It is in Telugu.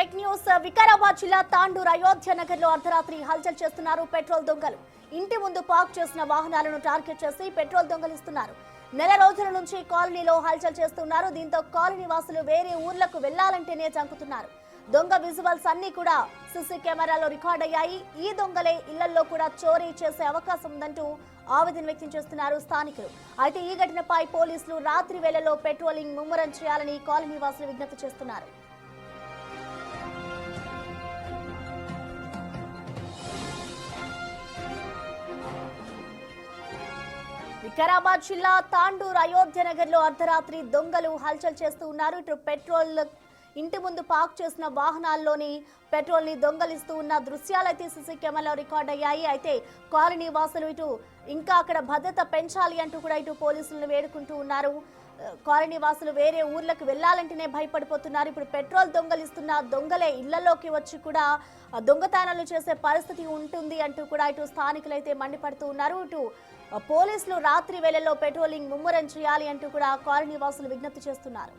బ్రేక్ న్యూస్ వికారాబాద్ జిల్లా తాండూర్ అయోధ్య నగర్ లో అర్ధరాత్రి హల్చల్ చేస్తున్నారు పెట్రోల్ దొంగలు. ఇంటి ముందు పార్క్ చేసిన వాహనాలను టార్గెట్ చేసి పెట్రోల్ దొంగలిస్తున్నారు. నెల రోజుల నుంచి కాలనీలో హల్చల్ చేస్తున్నారు. దీంతో కాలనీ వాసులు వేరే ఊర్లకు వెళ్లాలంటేనే జంకుతున్నారు. దొంగ విజువల్స్ అన్ని కూడా సీసీ కెమెరాలో రికార్డ్ అయ్యాయి. ఈ దొంగలే ఇళ్లలో కూడా చోరీ చేసే అవకాశం ఉందంటూ ఆవేదన వ్యక్తం చేస్తున్నారు స్థానికులు. అయితే ఈ ఘటనపై పోలీసులు రాత్రి వేళలో పెట్రోలింగ్ ముమ్మరం చేయాలని కాలనీ వాసులు విజ్ఞప్తి చేస్తున్నారు. వికారాబాద్ జిల్లా తాండూర్ అయోధ్య నగర్ లో అర్ధరాత్రి దొంగలు హల్చల్ చేస్తూ ఉన్నారు. ఇటు పెట్రోల్ ఇంటి ముందు పార్క్ చేసిన వాహనాల్లోని పెట్రోల్ ని దొంగలిస్తూ ఉన్న దృశ్యాలైతే సీసీ కెమెరాలో రికార్డ్ అయ్యాయి. అయితే కాలనీ వాసులు ఇటు ఇంకా అక్కడ భద్రత పెంచాలి అంటూ కూడా ఇటు పోలీసులను వేడుకుంటూ ఉన్నారు. కాలనీ వాసులు వేరే ఊర్లకు వెళ్లాలంటేనే భయపడిపోతున్నారు. ఇప్పుడు పెట్రోల్ దొంగలిస్తున్న దొంగలే ఇళ్లలోకి వచ్చి కూడా దొంగతనాలు చేసే పరిస్థితి ఉంటుంది అంటూ కూడా ఇటు స్థానికులైతే మండిపడుతూ ఉన్నారు. ఇటు పోలీసులు రాత్రి వేళల్లో పెట్రోలింగ్ ముమ్మరం చేయాలి అంటూ కూడా కాలనీ వాసులు విజ్ఞప్తి చేస్తున్నారు.